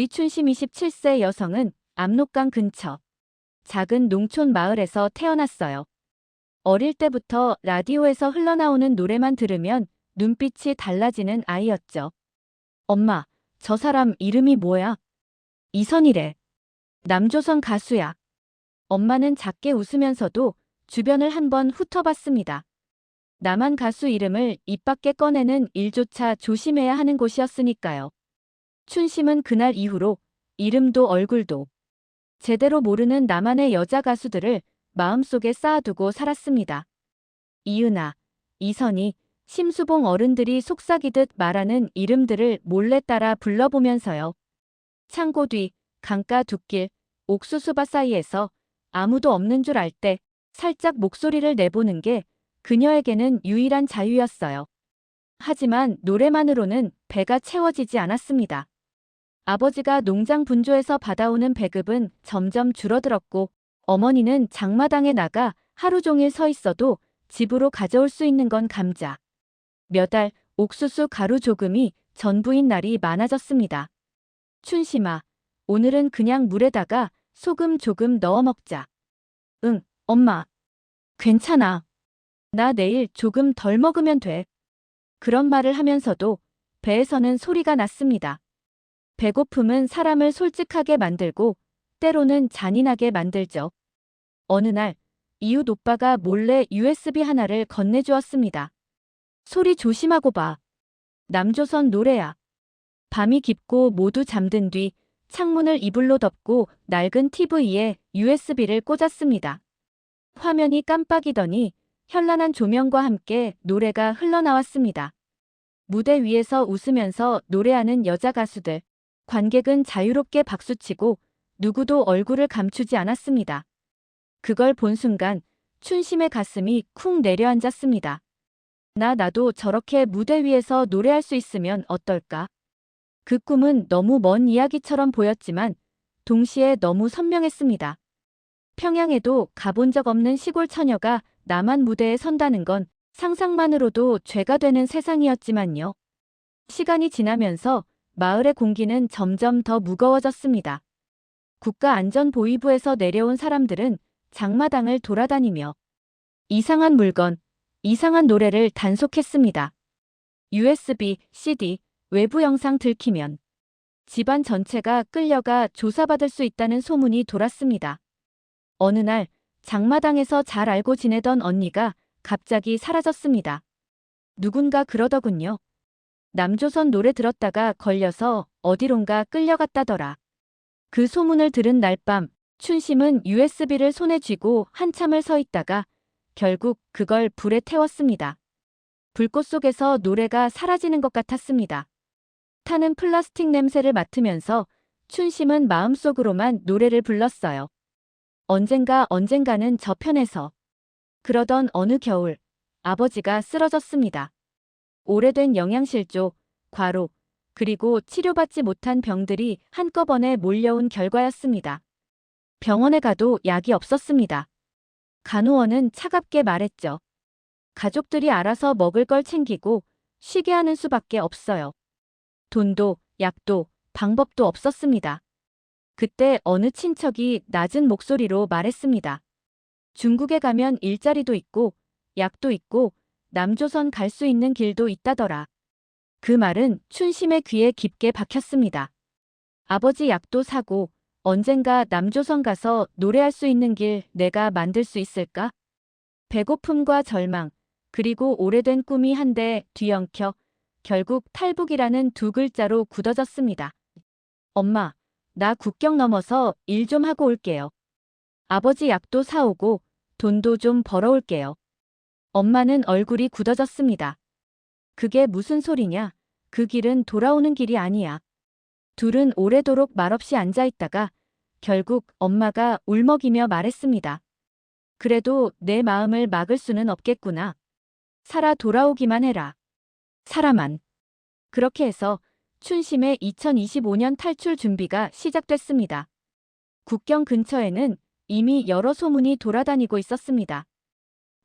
리춘심 27세 여성은 압록강 근처 작은 농촌 마을에서 태어났어요. 어릴 때부터 라디오에서 흘러나오는 노래만 들으면 눈빛이 달라지는 아이였죠. 엄마, 저 사람 이름이 뭐야? 이선이래. 남조선 가수야. 엄마는 작게 웃으면서도 주변을 한번 훑어봤습니다. 남한 가수 이름을 입 밖에 꺼내는 일조차 조심해야 하는 곳이었으니까요. 춘심은 그날 이후로 이름도 얼굴도 제대로 모르는 남한의 여자 가수들을 마음속에 쌓아두고 살았습니다. 이은아, 이선희, 심수봉 어른들이 속삭이듯 말하는 이름들을 몰래 따라 불러보면서요. 창고 뒤, 강가 둑길, 옥수수밭 사이에서 아무도 없는 줄 알 때 살짝 목소리를 내보는 게 그녀에게는 유일한 자유였어요. 하지만 노래만으로는 배가 채워지지 않았습니다. 아버지가 농장 분조에서 받아오는 배급은 점점 줄어들었고 어머니는 장마당에 나가 하루 종일 서 있어도 집으로 가져올 수 있는 건 감자, 몇 알, 옥수수 가루 조금이 전부인 날이 많아졌습니다. 춘심아, 오늘은 그냥 물에다가 소금 조금 넣어 먹자. 응, 엄마. 괜찮아. 나 내일 조금 덜 먹으면 돼. 그런 말을 하면서도 배에서는 소리가 났습니다. 배고픔은 사람을 솔직하게 만들고 때로는 잔인하게 만들죠. 어느 날 이웃 오빠가 몰래 USB 하나를 건네주었습니다. 소리 조심하고 봐. 남조선 노래야. 밤이 깊고 모두 잠든 뒤 창문을 이불로 덮고 낡은 TV에 USB를 꽂았습니다. 화면이 깜빡이더니 현란한 조명과 함께 노래가 흘러나왔습니다. 무대 위에서 웃으면서 노래하는 여자 가수들. 관객은 자유롭게 박수치고 누구도 얼굴을 감추지 않았습니다. 그걸 본 순간 춘심의 가슴이 쿵 내려앉았습니다. 나도 저렇게 무대 위에서 노래할 수 있으면 어떨까? 그 꿈은 너무 먼 이야기처럼 보였지만 동시에 너무 선명했습니다. 평양에도 가본 적 없는 시골 처녀가 남한 무대에 선다는 건 상상만으로도 죄가 되는 세상이었지만요. 시간이 지나면서 마을의 공기는 점점 더 무거워졌습니다. 국가안전보위부에서 내려온 사람들은 장마당을 돌아다니며 이상한 물건, 이상한 노래를 단속했습니다. USB, CD, 외부 영상 들키면 집안 전체가 끌려가 조사받을 수 있다는 소문이 돌았습니다. 어느 날 장마당에서 잘 알고 지내던 언니가 갑자기 사라졌습니다. 누군가 그러더군요. 남조선 노래 들었다가 걸려서 어디론가 끌려갔다더라. 그 소문을 들은 날 밤 춘심은 USB를 손에 쥐고 한참을 서 있다가 결국 그걸 불에 태웠습니다. 불꽃 속에서 노래가 사라지는 것 같았습니다. 타는 플라스틱 냄새를 맡으면서 춘심은 마음속으로만 노래를 불렀어요. 언젠가는 저편에서. 그러던 어느 겨울 아버지가 쓰러졌습니다. 오래된 영양실조, 과로, 그리고 치료받지 못한 병들이 한꺼번에 몰려온 결과였습니다. 병원에 가도 약이 없었습니다. 간호원은 차갑게 말했죠. 가족들이 알아서 먹을 걸 챙기고 쉬게 하는 수밖에 없어요. 돈도, 약도, 방법도 없었습니다. 그때 어느 친척이 낮은 목소리로 말했습니다. 중국에 가면 일자리도 있고, 약도 있고, 남조선 갈 수 있는 길도 있다더라. 그 말은 춘심의 귀에 깊게 박혔습니다. 아버지 약도 사고 언젠가 남조선 가서 노래할 수 있는 길 내가 만들 수 있을까? 배고픔과 절망, 그리고 오래된 꿈이 한데 뒤엉켜 결국 탈북이라는 두 글자로 굳어졌습니다. 엄마, 나 국경 넘어서 일 좀 하고 올게요. 아버지 약도 사오고 돈도 좀 벌어올게요. 엄마는 얼굴이 굳어졌습니다. 그게 무슨 소리냐? 그 길은 돌아오는 길이 아니야. 둘은 오래도록 말없이 앉아있다가 결국 엄마가 울먹이며 말했습니다. 그래도 내 마음을 막을 수는 없겠구나. 살아 돌아오기만 해라. 살아만. 그렇게 해서 춘심의 2025년 탈출 준비가 시작됐습니다. 국경 근처에는 이미 여러 소문이 돌아다니고 있었습니다.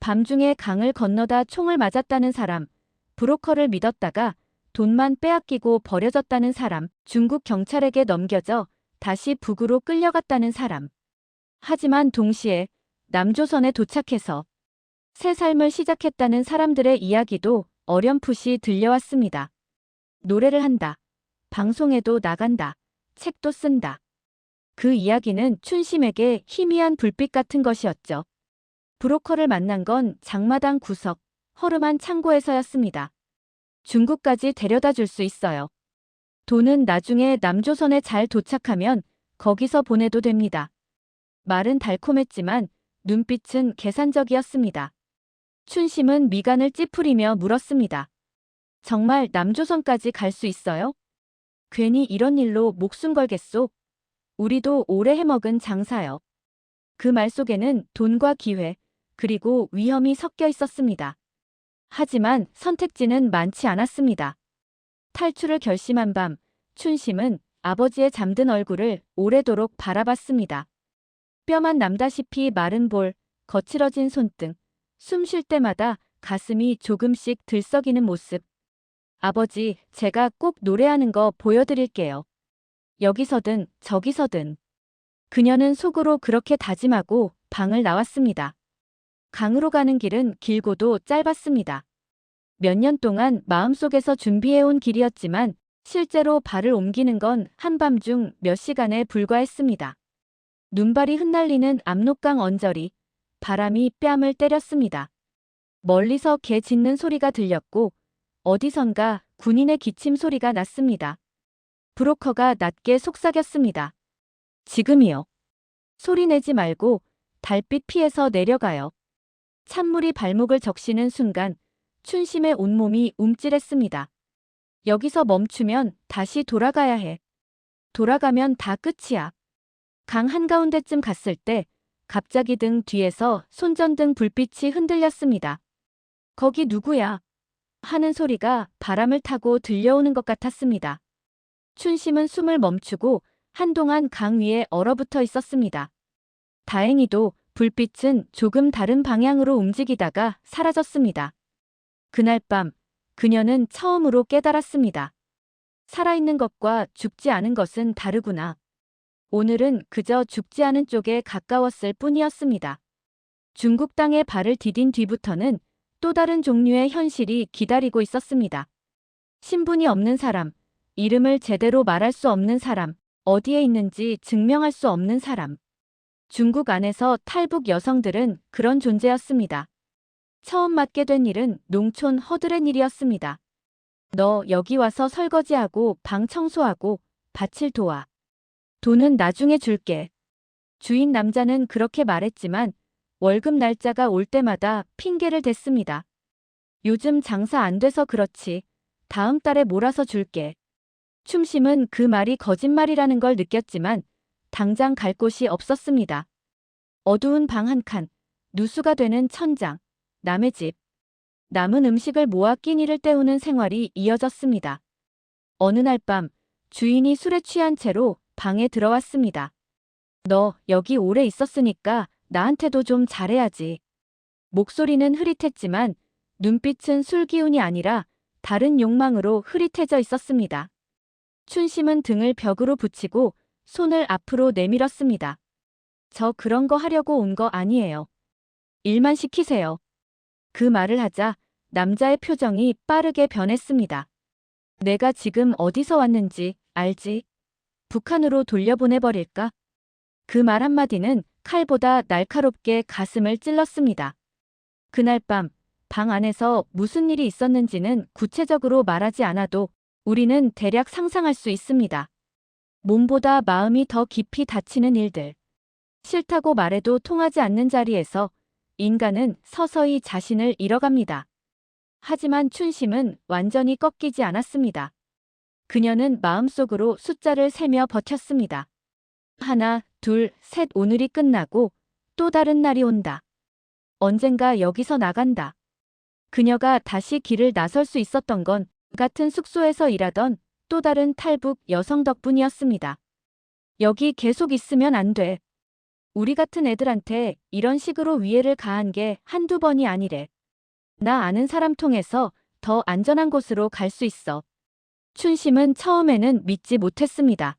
밤중에 강을 건너다 총을 맞았다는 사람, 브로커를 믿었다가 돈만 빼앗기고 버려졌다는 사람, 중국 경찰에게 넘겨져 다시 북으로 끌려갔다는 사람. 하지만 동시에 남조선에 도착해서 새 삶을 시작했다는 사람들의 이야기도 어렴풋이 들려왔습니다. 노래를 한다. 방송에도 나간다. 책도 쓴다. 그 이야기는 춘심에게 희미한 불빛 같은 것이었죠. 브로커를 만난 건 장마당 구석, 허름한 창고에서였습니다. 중국까지 데려다 줄 수 있어요. 돈은 나중에 남조선에 잘 도착하면 거기서 보내도 됩니다. 말은 달콤했지만 눈빛은 계산적이었습니다. 춘심은 미간을 찌푸리며 물었습니다. 정말 남조선까지 갈 수 있어요? 괜히 이런 일로 목숨 걸겠소? 우리도 오래 해먹은 장사요. 그 말 속에는 돈과 기회, 그리고 위험이 섞여 있었습니다. 하지만 선택지는 많지 않았습니다. 탈출을 결심한 밤, 춘심은 아버지의 잠든 얼굴을 오래도록 바라봤습니다. 뼈만 남다시피 마른 볼, 거칠어진 손등, 숨 쉴 때마다 가슴이 조금씩 들썩이는 모습. 아버지, 제가 꼭 노래하는 거 보여드릴게요. 여기서든 저기서든. 그녀는 속으로 그렇게 다짐하고 방을 나왔습니다. 강으로 가는 길은 길고도 짧았습니다. 몇 년 동안 마음속에서 준비해온 길이었지만 실제로 발을 옮기는 건 한밤중 몇 시간에 불과했습니다. 눈발이 흩날리는 압록강 언저리, 바람이 뺨을 때렸습니다. 멀리서 개 짖는 소리가 들렸고 어디선가 군인의 기침 소리가 났습니다. 브로커가 낮게 속삭였습니다. 지금이요. 소리 내지 말고 달빛 피해서 내려가요. 찬물이 발목을 적시는 순간 춘심의 온몸이 움찔했습니다. 여기서 멈추면 다시 돌아가야 해. 돌아가면 다 끝이야. 강 한가운데쯤 갔을 때 갑자기 등 뒤에서 손전등 불빛이 흔들렸습니다. 거기 누구야? 하는 소리가 바람을 타고 들려오는 것 같았습니다. 춘심은 숨을 멈추고 한동안 강 위에 얼어붙어 있었습니다. 다행히도 불빛은 조금 다른 방향으로 움직이다가 사라졌습니다. 그날 밤, 그녀는 처음으로 깨달았습니다. 살아있는 것과 죽지 않은 것은 다르구나. 오늘은 그저 죽지 않은 쪽에 가까웠을 뿐이었습니다. 중국 땅에 발을 디딘 뒤부터는 또 다른 종류의 현실이 기다리고 있었습니다. 신분이 없는 사람, 이름을 제대로 말할 수 없는 사람, 어디에 있는지 증명할 수 없는 사람. 중국 안에서 탈북 여성들은 그런 존재였습니다. 처음 맡게 된 일은 농촌 허드렛 일이었습니다. 너 여기 와서 설거지하고 방 청소하고 밭을 도와. 돈은 나중에 줄게. 주인 남자는 그렇게 말했지만 월급 날짜가 올 때마다 핑계를 댔습니다. 요즘 장사 안 돼서 그렇지. 다음 달에 몰아서 줄게. 춤심은 그 말이 거짓말이라는 걸 느꼈지만 당장 갈 곳이 없었습니다. 어두운 방 한 칸, 누수가 되는 천장, 남의 집. 남은 음식을 모아 끼니를 때우는 생활이 이어졌습니다. 어느 날 밤 주인이 술에 취한 채로 방에 들어왔습니다. 너 여기 오래 있었으니까 나한테도 좀 잘해야지. 목소리는 흐릿했지만 눈빛은 술 기운이 아니라 다른 욕망으로 흐릿해져 있었습니다. 춘심은 등을 벽으로 붙이고 손을 앞으로 내밀었습니다. 저 그런 거 하려고 온 거 아니에요. 일만 시키세요. 그 말을 하자 남자의 표정이 빠르게 변했습니다. 내가 지금 어디서 왔는지 알지? 북한으로 돌려보내버릴까? 그 말 한마디는 칼보다 날카롭게 가슴을 찔렀습니다. 그날 밤, 방 안에서 무슨 일이 있었는지는 구체적으로 말하지 않아도 우리는 대략 상상할 수 있습니다. 몸보다 마음이 더 깊이 다치는 일들. 싫다고 말해도 통하지 않는 자리에서 인간은 서서히 자신을 잃어갑니다. 하지만 춘심은 완전히 꺾이지 않았습니다. 그녀는 마음속으로 숫자를 세며 버텼습니다. 하나, 둘, 셋 오늘이 끝나고 또 다른 날이 온다. 언젠가 여기서 나간다. 그녀가 다시 길을 나설 수 있었던 건 같은 숙소에서 일하던 또 다른 탈북 여성 덕분이었습니다. 여기 계속 있으면 안 돼. 우리 같은 애들한테 이런 식으로 위해를 가한 게 한두 번이 아니래. 나 아는 사람 통해서 더 안전한 곳으로 갈 수 있어. 춘심은 처음에는 믿지 못했습니다.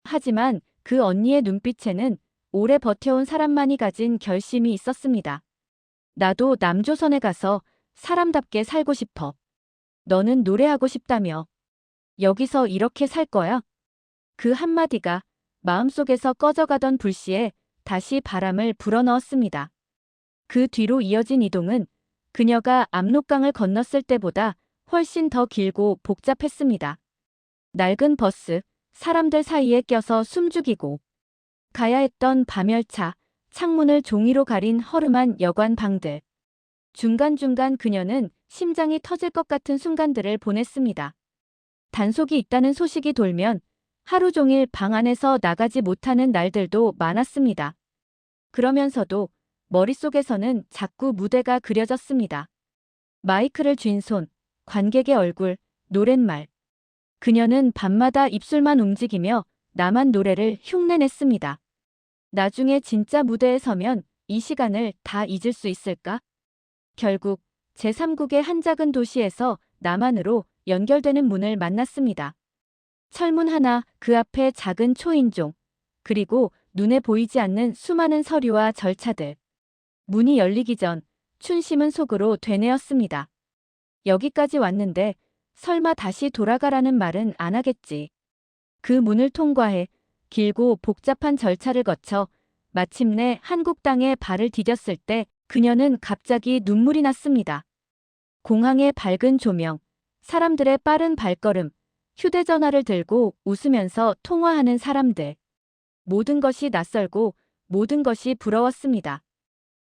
하지만 그 언니의 눈빛에는 오래 버텨온 사람만이 가진 결심이 있었습니다. 나도 남조선에 가서 사람답게 살고 싶어. 너는 노래하고 싶다며. 여기서 이렇게 살 거야? 그 한마디가 마음속에서 꺼져가던 불씨에 다시 바람을 불어넣었습니다. 그 뒤로 이어진 이동은 그녀가 압록강을 건넜을 때보다 훨씬 더 길고 복잡했습니다. 낡은 버스, 사람들 사이에 껴서 숨죽이고 가야 했던 밤열차, 창문을 종이로 가린 허름한 여관 방들. 중간중간 그녀는 심장이 터질 것 같은 순간들을 보냈습니다. 단속이 있다는 소식이 돌면 하루 종일 방 안에서 나가지 못하는 날들도 많았습니다. 그러면서도 머릿속에서는 자꾸 무대가 그려졌습니다. 마이크를 쥔 손, 관객의 얼굴, 노랫말. 그녀는 밤마다 입술만 움직이며 나만 노래를 흉내냈습니다. 나중에 진짜 무대에 서면 이 시간을 다 잊을 수 있을까? 결국 제3국의 한 작은 도시에서 남한으로 연결되는 문을 만났습니다. 철문 하나, 그 앞에 작은 초인종, 그리고 눈에 보이지 않는 수많은 서류와 절차들. 문이 열리기 전 춘심은 속으로 되뇌었습니다. 여기까지 왔는데 설마 다시 돌아가라는 말은 안 하겠지. 그 문을 통과해 길고 복잡한 절차를 거쳐 마침내 한국 땅에 발을 디뎠을 때 그녀는 갑자기 눈물이 났습니다. 공항의 밝은 조명, 사람들의 빠른 발걸음, 휴대전화를 들고 웃으면서 통화하는 사람들. 모든 것이 낯설고 모든 것이 부러웠습니다.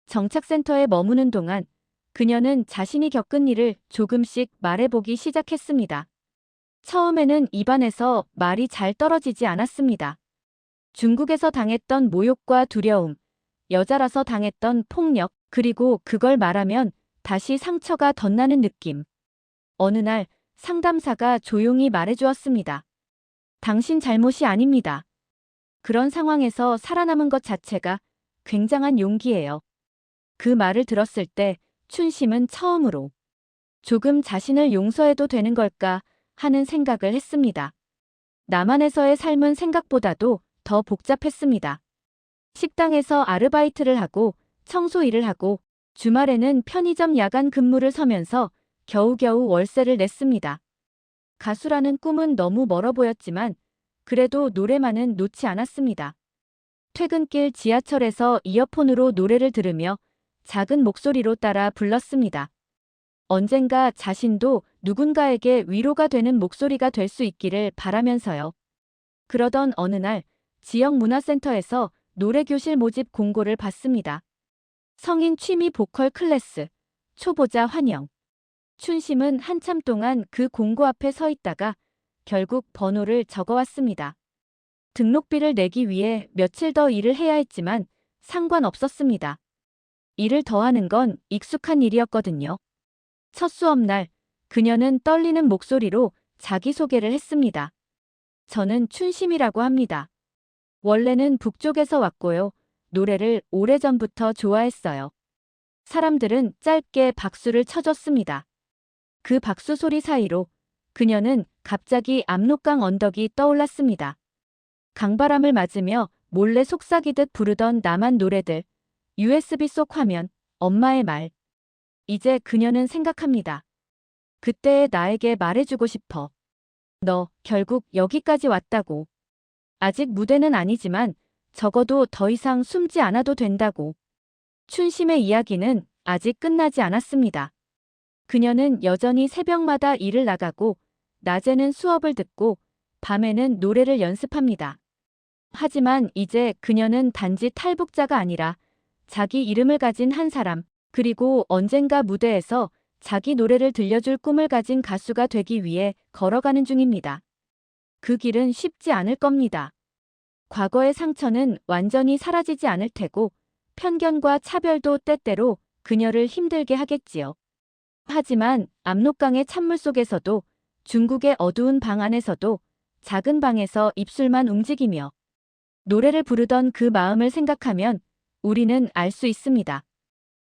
정착센터에 머무는 동안 그녀는 자신이 겪은 일을 조금씩 말해보기 시작했습니다. 처음에는 입안에서 말이 잘 떨어지지 않았습니다. 중국에서 당했던 모욕과 두려움, 여자라서 당했던 폭력, 그리고 그걸 말하면 다시 상처가 덧나는 느낌. 어느 날 상담사가 조용히 말해주었습니다. 당신 잘못이 아닙니다. 그런 상황에서 살아남은 것 자체가 굉장한 용기예요. 그 말을 들었을 때 춘심은 처음으로 조금 자신을 용서해도 되는 걸까 하는 생각을 했습니다. 남한에서의 삶은 생각보다도 더 복잡했습니다. 식당에서 아르바이트를 하고 청소 일을 하고 주말에는 편의점 야간 근무를 서면서 겨우겨우 월세를 냈습니다. 가수라는 꿈은 너무 멀어 보였지만 그래도 노래만은 놓지 않았습니다. 퇴근길 지하철에서 이어폰으로 노래를 들으며 작은 목소리로 따라 불렀습니다. 언젠가 자신도 누군가에게 위로가 되는 목소리가 될 수 있기를 바라면서요. 그러던 어느 날 지역 문화센터에서 노래교실 모집 공고를 받습니다. 성인 취미 보컬 클래스, 초보자 환영. 춘심은 한참 동안 그 공고 앞에 서 있다가 결국 번호를 적어왔습니다. 등록비를 내기 위해 며칠 더 일을 해야 했지만 상관없었습니다. 일을 더하는 건 익숙한 일이었거든요. 첫 수업날 그녀는 떨리는 목소리로 자기소개를 했습니다. 저는 춘심이라고 합니다. 원래는 북쪽에서 왔고요. 노래를 오래전부터 좋아했어요. 사람들은 짧게 박수를 쳐줬습니다. 그 박수 소리 사이로 그녀는 갑자기 압록강 언덕이 떠올랐습니다. 강바람을 맞으며 몰래 속삭이듯 부르던 남한 노래들, USB 속 화면, 엄마의 말. 이제 그녀는 생각합니다. 그때의 나에게 말해주고 싶어. 너 결국 여기까지 왔다고. 아직 무대는 아니지만 적어도 더 이상 숨지 않아도 된다고. 춘심의 이야기는 아직 끝나지 않았습니다. 그녀는 여전히 새벽마다 일을 나가고 낮에는 수업을 듣고 밤에는 노래를 연습합니다. 하지만 이제 그녀는 단지 탈북자가 아니라 자기 이름을 가진 한 사람, 그리고 언젠가 무대에서 자기 노래를 들려줄 꿈을 가진 가수가 되기 위해 걸어가는 중입니다. 그 길은 쉽지 않을 겁니다. 과거의 상처는 완전히 사라지지 않을 테고 편견과 차별도 때때로 그녀를 힘들게 하겠지요. 하지만 압록강의 찬물 속에서도 중국의 어두운 방 안에서도 작은 방에서 입술만 움직이며 노래를 부르던 그 마음을 생각하면 우리는 알 수 있습니다.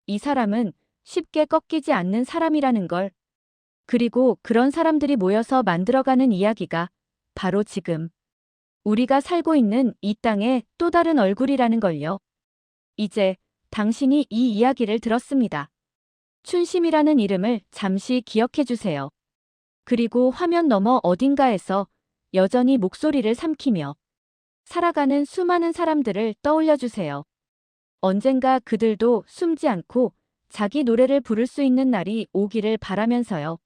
이 사람은 쉽게 꺾이지 않는 사람이라는 걸. 그리고 그런 사람들이 모여서 만들어가는 이야기가 바로 지금 우리가 살고 있는 이 땅의 또 다른 얼굴이라는 걸요. 이제 당신이 이 이야기를 들었습니다. 춘심이라는 이름을 잠시 기억해 주세요. 그리고 화면 너머 어딘가에서 여전히 목소리를 삼키며 살아가는 수많은 사람들을 떠올려 주세요. 언젠가 그들도 숨지 않고 자기 노래를 부를 수 있는 날이 오기를 바라면서요.